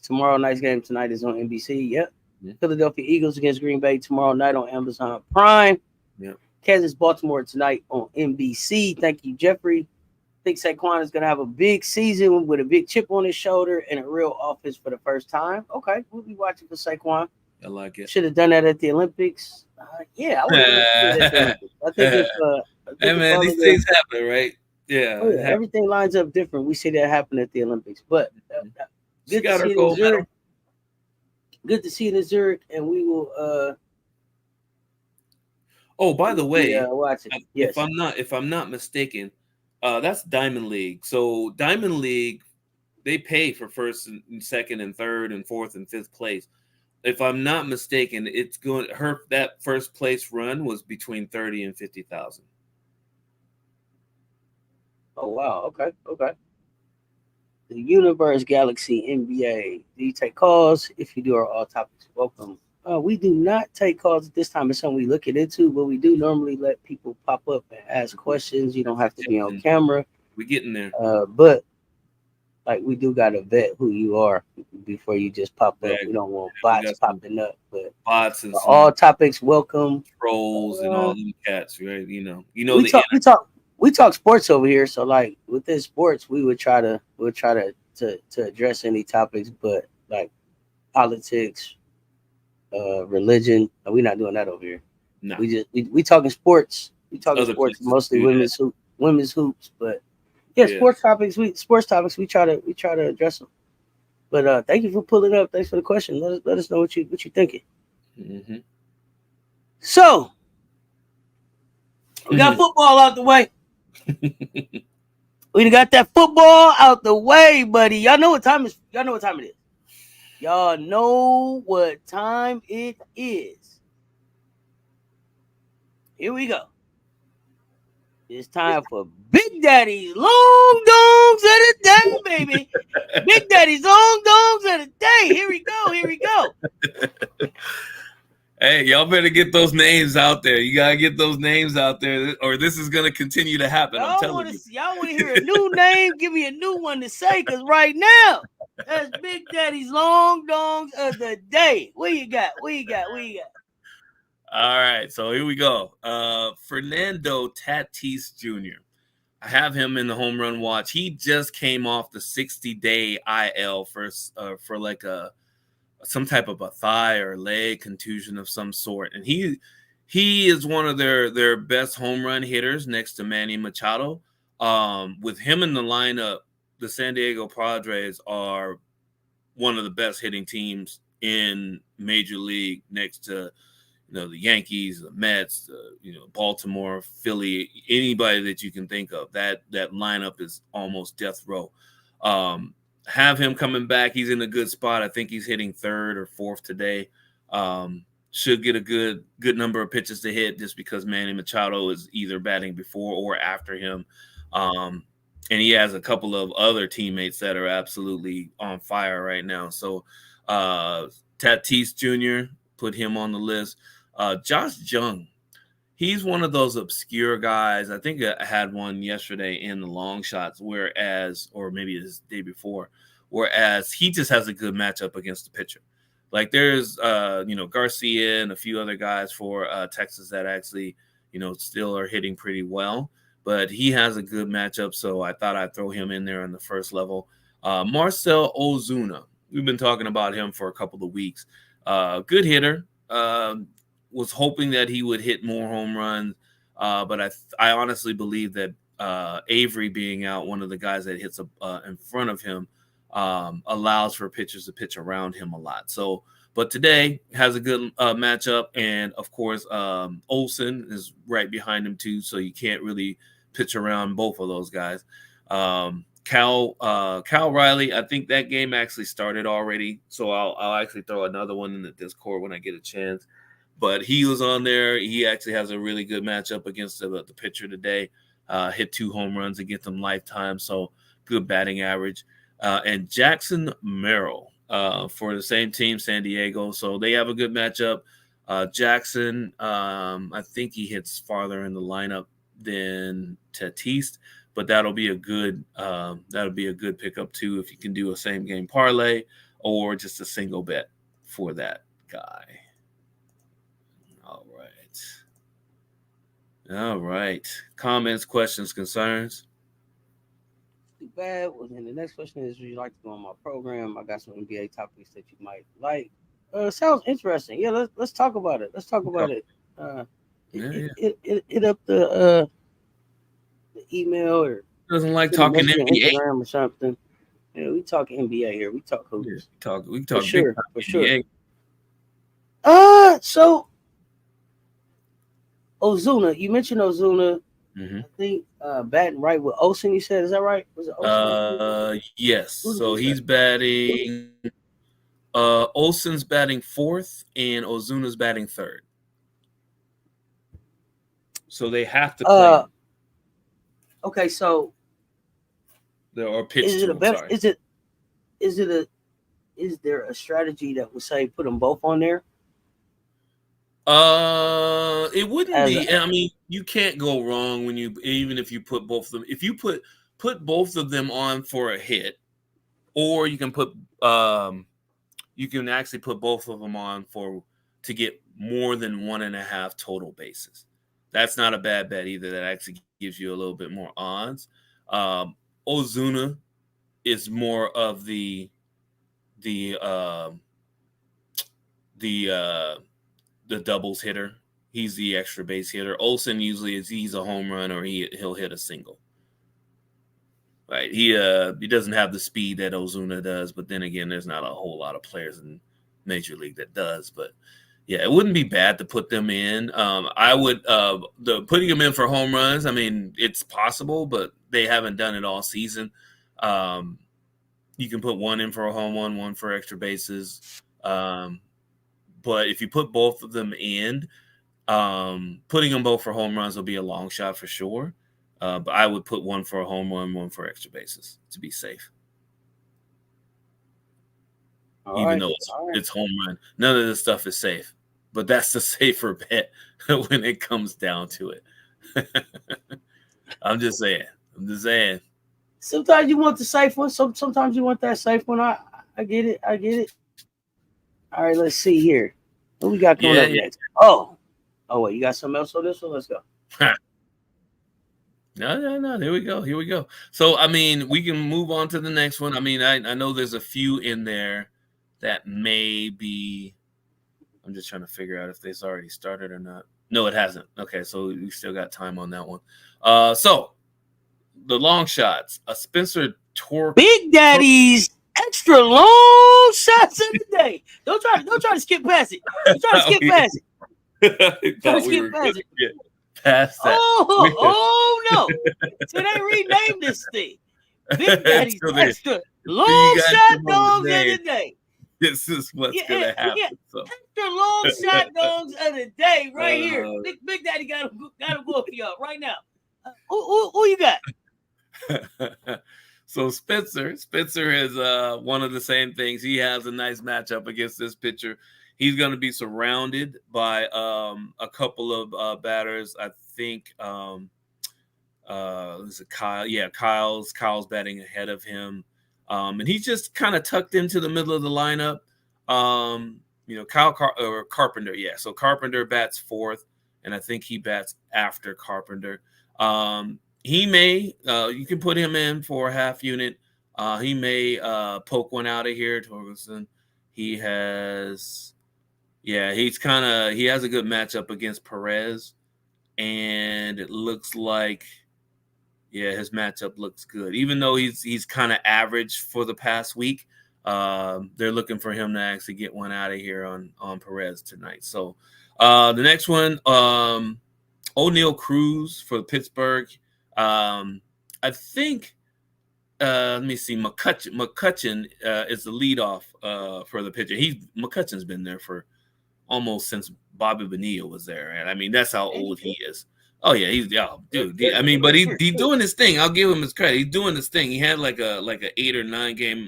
[SPEAKER 1] Tomorrow night's game tonight is on NBC. Yep. Mm-hmm. Philadelphia Eagles against Green Bay tomorrow night on Amazon Prime.
[SPEAKER 2] Yep.
[SPEAKER 1] Kansas Baltimore tonight on NBC. Thank you, Jeffrey. I think Saquon is going to have a big season with a big chip on his shoulder and a real offense for the first time. Okay, we'll be watching for Saquon.
[SPEAKER 2] I like it.
[SPEAKER 1] Should have done that at the Olympics. Yeah, I would have done that at the Olympics. I think
[SPEAKER 2] hey man, these things happen, right? Yeah.
[SPEAKER 1] Oh, yeah. Everything lines up different. We see that happen at the Olympics. But good to see it in Zurich. Good to see it in Zurich, and we will.
[SPEAKER 2] Oh, by the way,
[SPEAKER 1] watch it. Yes.
[SPEAKER 2] If I'm not mistaken, that's Diamond League. So Diamond League, they pay for first and second and third and fourth and fifth place. If I'm not mistaken, it's going that first place run was between 30 and 50,000.
[SPEAKER 1] Oh wow, okay. The Universe Galaxy NBA. Do you take calls? If you do, are all topics welcome. We do not take calls at this time. It's something we looking into, but we do normally let people pop up and ask questions. You don't have to be on camera.
[SPEAKER 2] We're getting there.
[SPEAKER 1] But like we do gotta vet who you are before you just pop up. We don't want bots popping up, but
[SPEAKER 2] bots and
[SPEAKER 1] all topics welcome.
[SPEAKER 2] Trolls and all them cats, right?
[SPEAKER 1] We talk sports over here, so like within sports, we'll try to address any topics, but like politics, religion, we're not doing that over here. No. We talking sports. We talking sports, mostly women's hoops, but sports topics. We try to address them. But thank you for pulling up. Thanks for the question. Let us know what you thinking.
[SPEAKER 2] Mm-hmm.
[SPEAKER 1] So we got football out the way. We got that football out the way, buddy. Y'all know what time it is. Y'all know what time it is. Here we go. It's time for Big Daddy's long dongs of the day, baby. Big Daddy's long dongs of the day. Here we go.
[SPEAKER 2] Hey, y'all better get those names out there. You gotta get those names out there, or this is gonna continue to happen. I'm telling you.
[SPEAKER 1] Y'all want to hear a new name? Give me a new one to say, because right now, that's Big Daddy's long dongs of the day. What you got?
[SPEAKER 2] All right, so here we go. Fernando Tatis Jr. I have him in the home run watch. He just came off the 60-day IL for like some type of a thigh or leg contusion of some sort, and he is one of their best home run hitters next to Manny Machado. With him in the lineup, the San Diego Padres are one of the best hitting teams in Major League, next to the Yankees, the Mets, Baltimore, Philly, anybody that you can think of. That lineup is almost death row. Have him coming back. He's in a good spot. I think he's hitting third or fourth today. Should get a good number of pitches to hit, just because Manny Machado is either batting before or after him. And he has a couple of other teammates that are absolutely on fire right now. So Tatis Jr., put him on the list. Josh Jung, he's one of those obscure guys. I think I had one yesterday in the long shots, or maybe the day before, whereas he just has a good matchup against the pitcher. Like there's, Garcia and a few other guys for Texas that actually, still are hitting pretty well, but he has a good matchup. So I thought I'd throw him in there on the first level. Marcell Ozuna, we've been talking about him for a couple of weeks. Good hitter. Was hoping that he would hit more home runs, but I honestly believe that Avery being out, one of the guys that hits in front of him, allows for pitchers to pitch around him a lot. So, but today has a good matchup, and of course, Olsen is right behind him too, so you can't really pitch around both of those guys. Cal Riley, I think that game actually started already, so I'll actually throw another one in the Discord when I get a chance. But he was on there. He actually has a really good matchup against the pitcher today. Hit 2 home runs against him lifetime, so good batting average. And Jackson Merrill for the same team, San Diego. So they have a good matchup. Jackson, I think he hits farther in the lineup than Tatis, but that'll be a good pickup too if you can do a same game parlay or just a single bet for that guy. All right. Comments, questions, concerns?
[SPEAKER 1] Too bad. Well, then the next question is, would you like to go on my program? I got some NBA topics that you might like. Sounds interesting. Yeah, let's talk about it. Hit up the email or
[SPEAKER 2] doesn't like talking NBA
[SPEAKER 1] Instagram or something. We talk NBA here. We talk hoops.
[SPEAKER 2] We talk
[SPEAKER 1] for sure. So Ozuna, you mentioned Ozuna.
[SPEAKER 2] Mm-hmm.
[SPEAKER 1] I think batting right with Olsen. You said, is that right? Was it Olsen?
[SPEAKER 2] Yes. So
[SPEAKER 1] Who's
[SPEAKER 2] he's
[SPEAKER 1] that?
[SPEAKER 2] batting. Olsen's batting fourth, and Ozuna's batting third. So they have to play him.
[SPEAKER 1] Okay, so
[SPEAKER 2] Or pitch
[SPEAKER 1] is it
[SPEAKER 2] to
[SPEAKER 1] a
[SPEAKER 2] him.
[SPEAKER 1] better?
[SPEAKER 2] Sorry.
[SPEAKER 1] Is there a strategy that would say put them both on there?
[SPEAKER 2] It wouldn't
[SPEAKER 1] As
[SPEAKER 2] be. I mean, you can't go wrong when even if you put both of them. If you put both of them on for a hit, or you can you can actually put both of them on to get more than 1.5 total bases. That's not a bad bet either. That actually gives you a little bit more odds. Ozuna is more of the doubles hitter. He's the extra base hitter. Olsen usually he's a home run or he'll hit a single. Right. He doesn't have the speed that Ozuna does, but then again, there's not a whole lot of players in Major League that does. But yeah, it wouldn't be bad to put them in. I would putting them in for home runs. I mean, it's possible, but they haven't done it all season. You can put one in for a home run, one for extra bases. But if you put both of them in, putting them both for home runs will be a long shot for sure. But I would put one for a home run, one for extra bases to be safe. Even though it's home run, none of this stuff is safe. But that's the safer bet when it comes down to it. I'm just saying.
[SPEAKER 1] Sometimes you want the safe one. Sometimes you want that safe one. I get it. All right, let's see here. What we got coming up next? Oh, wait, you got something else on this one? Let's go.
[SPEAKER 2] No. Here we go. So, I mean, we can move on to the next one. I mean, I know there's a few in there that may be. I'm just trying to figure out if this already started or not. No, it hasn't. Okay, so we still got time on that one. So the long shots. Spencer Torque.
[SPEAKER 1] Big Daddy's extra long shots of the day. Don't try to skip past it. Don't try to skip past it. Try to skip past it.
[SPEAKER 2] Past that.
[SPEAKER 1] Oh no! So they renamed this thing. Big Daddy's extra long shot dogs of the day.
[SPEAKER 2] This is what's gonna happen.
[SPEAKER 1] Yeah. So. Extra long shot dogs of the day, right here. Big Daddy got him go for y'all right now. Who you got?
[SPEAKER 2] So Spencer is one of the same things. He has a nice matchup against this pitcher. He's going to be surrounded by a couple of batters. I think is it Kyle? Yeah, Kyle's batting ahead of him, and he's just kind of tucked into the middle of the lineup. Carpenter. Yeah, so Carpenter bats fourth, and I think he bats after Carpenter. He may you can put him in for a half unit. He may poke one out of here. Torgerson. He has. Yeah, he has a good matchup against Perez, and it looks like, his matchup looks good. Even though he's kind of average for the past week, they're looking for him to actually get one out of here on Perez tonight. So the next one, O'Neal Cruz for Pittsburgh. I think. Let me see. McCutchen is the leadoff for the pitcher. McCutchen's been there for almost since Bobby Bonilla was there, and I mean that's how old he is. Oh yeah, dude. I mean, but he's doing his thing. I'll give him his credit. He's doing his thing. He had like a 8 or 9 game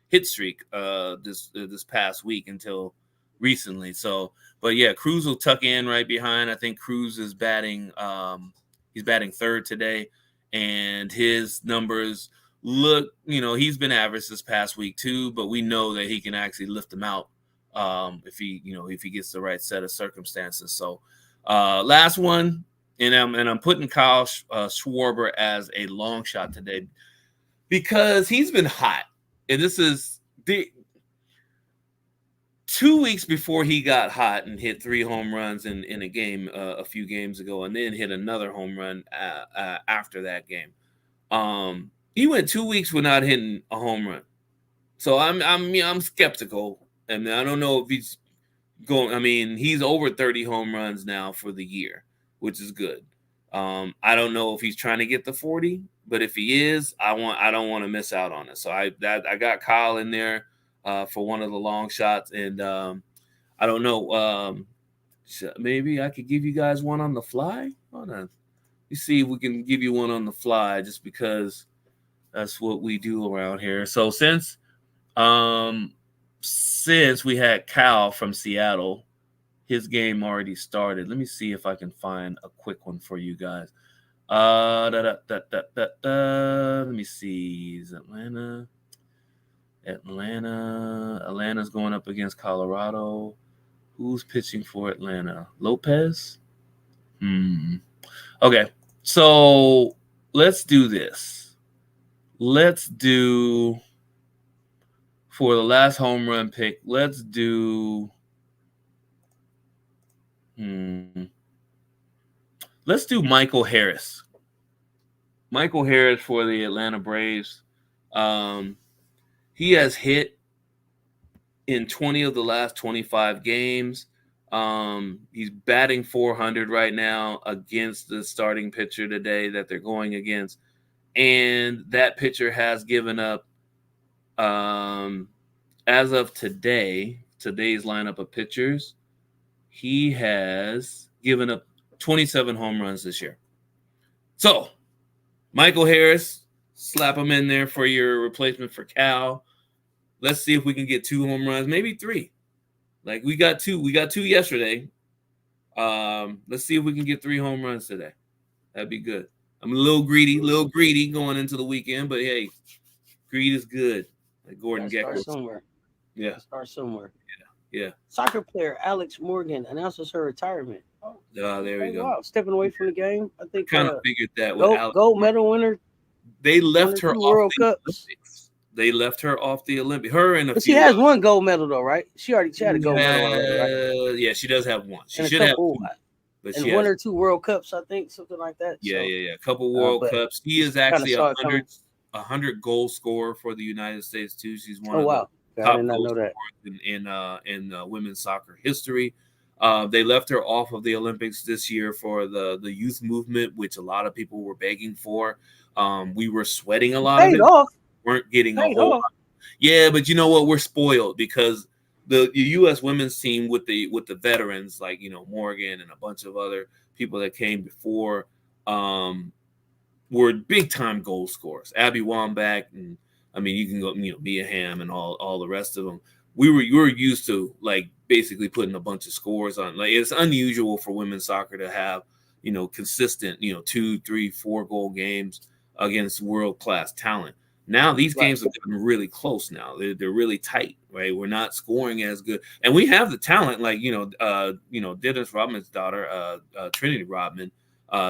[SPEAKER 2] hit streak this past week until recently. So, but yeah, Cruz will tuck in right behind. I think Cruz is batting. He's batting third today, and his numbers look. He's been average this past week too, but we know that he can actually lift them out. If he gets the right set of circumstances. So last one, and I'm putting Kyle Schwarber as a long shot today because he's been hot. And this is the 2 weeks before he got hot and hit 3 home runs in a game a few games ago, and then hit another home run after that game. He went 2 weeks without hitting a home run. So I'm skeptical. I mean, I don't know if he's going. I mean, he's over 30 home runs now for the year, which is good. I don't know if he's trying to get the 40, but if he is, I don't want to miss out on it. So I got Kyle in there for one of the long shots, and I don't know. Maybe I could give you guys one on the fly. Hold on. You see if we can give you one on the fly, just because that's what we do around here. So since we had Cal from Seattle, his game already started. Let me see if I can find a quick one for you guys. Let me see. Is Atlanta? Atlanta's going up against Colorado. Who's pitching for Atlanta? Lopez? Okay, so let's do this. Let's do, for the last home run pick, let's do Michael Harris. Michael Harris for the Atlanta Braves. He has hit in 20 of the last 25 games. He's batting 400 right now against the starting pitcher today that they're going against. And that pitcher has given up, as of today's lineup of pitchers, he has given up 27 home runs this year. So, Michael Harris, slap him in there for your replacement for Cal. Let's see if we can get 2 home runs, maybe 3. Like we got 2 yesterday. Let's see if we can get 3 home runs today. That'd be good. I'm a little greedy going into the weekend, but hey, greed is good. Like Gordon Gekko.
[SPEAKER 1] Start somewhere.
[SPEAKER 2] Yeah.
[SPEAKER 1] Start somewhere.
[SPEAKER 2] Yeah.
[SPEAKER 1] Soccer player Alex Morgan announces her retirement.
[SPEAKER 2] Oh, there we go.
[SPEAKER 1] Wow, stepping away from the game. I think
[SPEAKER 2] kind of figured that with Alex
[SPEAKER 1] gold medal winner.
[SPEAKER 2] They left her off
[SPEAKER 1] World
[SPEAKER 2] the
[SPEAKER 1] Cups.
[SPEAKER 2] Olympics. They left her off the Olympics. Her and a
[SPEAKER 1] But
[SPEAKER 2] few
[SPEAKER 1] she has
[SPEAKER 2] others.
[SPEAKER 1] one gold medal though, right? She had a gold medal already, right?
[SPEAKER 2] Yeah, she does have one. She
[SPEAKER 1] And
[SPEAKER 2] should have 2. But
[SPEAKER 1] and
[SPEAKER 2] she
[SPEAKER 1] one
[SPEAKER 2] has,
[SPEAKER 1] or 2 World Cups, I think, something like that.
[SPEAKER 2] yeah.
[SPEAKER 1] So,
[SPEAKER 2] A couple World Cups. He is actually
[SPEAKER 1] saw
[SPEAKER 2] a
[SPEAKER 1] it
[SPEAKER 2] 100 goal scorer for the United States too. She's one
[SPEAKER 1] oh
[SPEAKER 2] of
[SPEAKER 1] wow,
[SPEAKER 2] the
[SPEAKER 1] I
[SPEAKER 2] top
[SPEAKER 1] did not
[SPEAKER 2] goal
[SPEAKER 1] know that.
[SPEAKER 2] scorers in women's soccer history. They left her off of the Olympics this year for the youth movement, which a lot of people were begging for. We were sweating a lot of it.
[SPEAKER 1] Off.
[SPEAKER 2] Weren't getting a
[SPEAKER 1] Paid
[SPEAKER 2] whole
[SPEAKER 1] off.
[SPEAKER 2] lot. Yeah, but you know what? We're spoiled because the U.S. women's team with the veterans like Morgan and a bunch of other people that came before were big time goal scorers. Abby Wambach, and I mean you can go Mia Hamm and all the rest of them. We were used to like basically putting a bunch of scores on. Like it's unusual for women's soccer to have consistent 2, 3, 4 goal games against world class talent. Now these games have gotten really close. Now they're really tight, right? We're not scoring as good, and we have the talent, like Dennis Rodman's daughter, Trinity Rodman.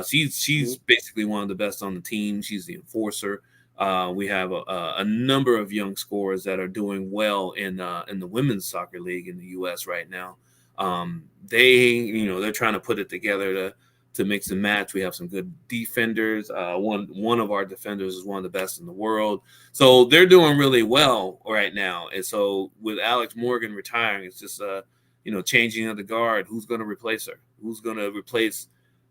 [SPEAKER 2] She's basically one of the best on the team. She's the enforcer. We have a number of young scorers that are doing well in the women's soccer league in the U.S. right now. They're trying to put it together to mix and match. We have some good defenders. One of our defenders is one of the best in the world. So they're doing really well right now. And so with Alex Morgan retiring, it's just changing of the guard. Who's going to replace her? Who's going to replace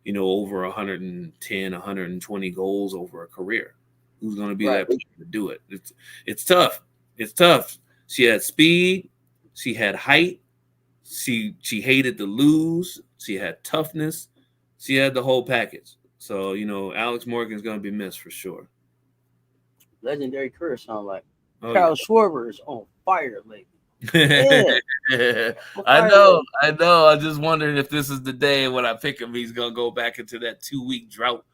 [SPEAKER 2] over 110, 120 goals over a career? Who's going to be that person to do it? It's tough. It's tough. She had speed. She had height. She hated to lose. She had toughness. She had the whole package. So, Alex Morgan's going to be missed for sure.
[SPEAKER 1] Legendary career sound like. Kyle Schwarber is on fire lately.
[SPEAKER 2] I know. I just wondering if this is the day when I pick him, he's going to go back into that 2-week drought.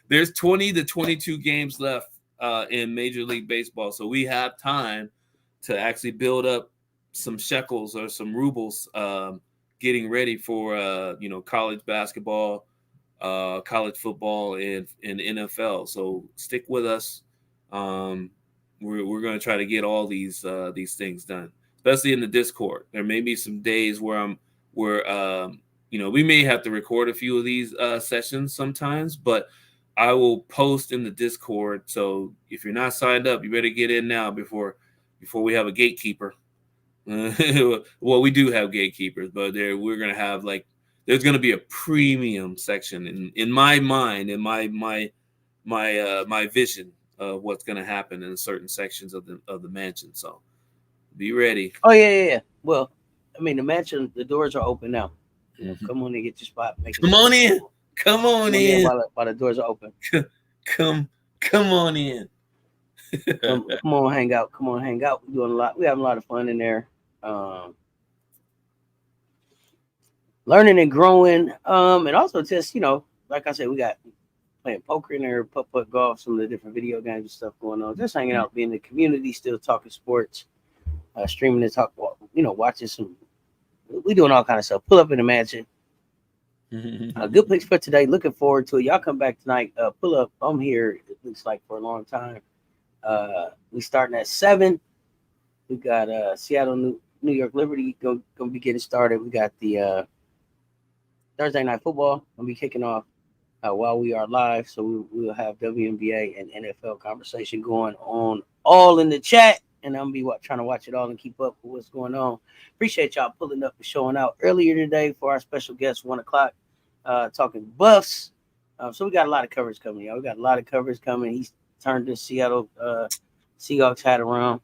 [SPEAKER 2] There's 20 to 22 games left in Major League Baseball. So we have time to actually build up some shekels or some rubles getting ready for college basketball, college football, and NFL. So stick with us. We're going to try to get all these things done, especially in the Discord. There may be some days where we may have to record a few of these sessions sometimes, but I will post in the Discord. So if you're not signed up, you better get in now before we have a gatekeeper. Well, we do have gatekeepers, but we're going to have like there's going to be a premium section in my mind, in my vision of what's going to happen in certain sections of the mansion. So be ready.
[SPEAKER 1] Oh yeah. Well, I mean, the mansion, the doors are open now.
[SPEAKER 2] Mm-hmm.
[SPEAKER 1] Come on and get your spot.
[SPEAKER 2] Come on in. Come on in.
[SPEAKER 1] While the doors are open.
[SPEAKER 2] Come on in.
[SPEAKER 1] come on, hang out. Come on, hang out. We're doing a lot. We having a lot of fun in there. Learning and growing. And also just, like I said, we got playing poker in there, putt golf, some of the different video games and stuff going on. Just hanging out, being in the community, still talking sports, streaming and talk, watching some. We doing all kind of stuff. Pull up in the mansion. Good picks for today. Looking forward to it. Y'all come back tonight. Pull up. I'm here. It looks like for a long time. We starting at 7. We got Seattle, New York Liberty gonna be getting started. We got the Thursday night football gonna be kicking off while we are live. So we'll have WNBA and NFL conversation going on all in the chat. And I'm gonna be trying to watch it all and keep up with what's going on. Appreciate y'all pulling up and showing out earlier today for our special guest, 1 o'clock, talking Buffs. So we got a lot of coverage coming, y'all. We got a lot of coverage coming. He's turned the Seattle Seahawks hat around.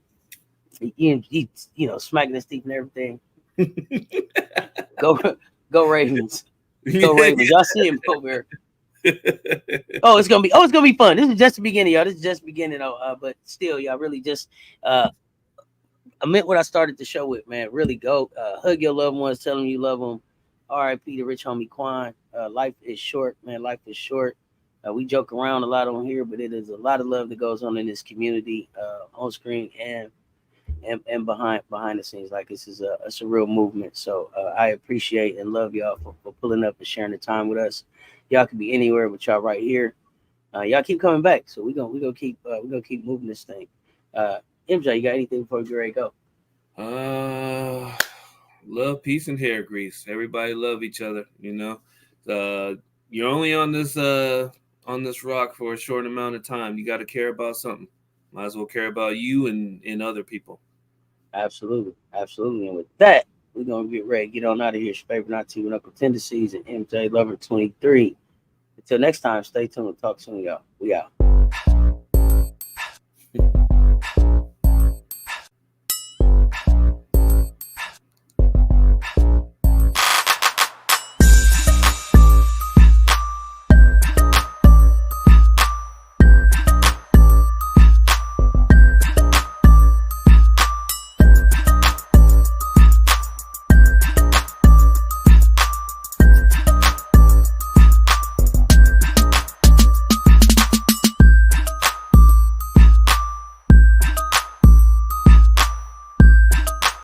[SPEAKER 1] He smacking his teeth and everything. Go Ravens. Go Ravens. Y'all see him over here. It's gonna be fun. This is just the beginning, y'all. This is just the beginning, but still, y'all really just I meant what I started the show with, man. Really go hug your loved ones, tell them you love them. R.I.P. to rich homie Quan. Life is short, man. Life is short. We joke around a lot on here, but it is a lot of love that goes on in this community, on screen and behind the scenes. Like it's a real movement. So I appreciate and love y'all for pulling up and sharing the time with us. Y'all could be anywhere, but y'all right here. Y'all keep coming back, so we gonna keep moving this thing. MJ, you got anything before we get ready to
[SPEAKER 2] go? Love, peace, and hair grease. Everybody love each other. You're only on this rock for a short amount of time. You got to care about something. Might as well care about you and other people.
[SPEAKER 1] Absolutely. And with that, we're gonna get ready. Get on out of here. It's your favorite not to Uncle Tendencies and MJLover23. Until next time, stay tuned. Talk soon, y'all. We out.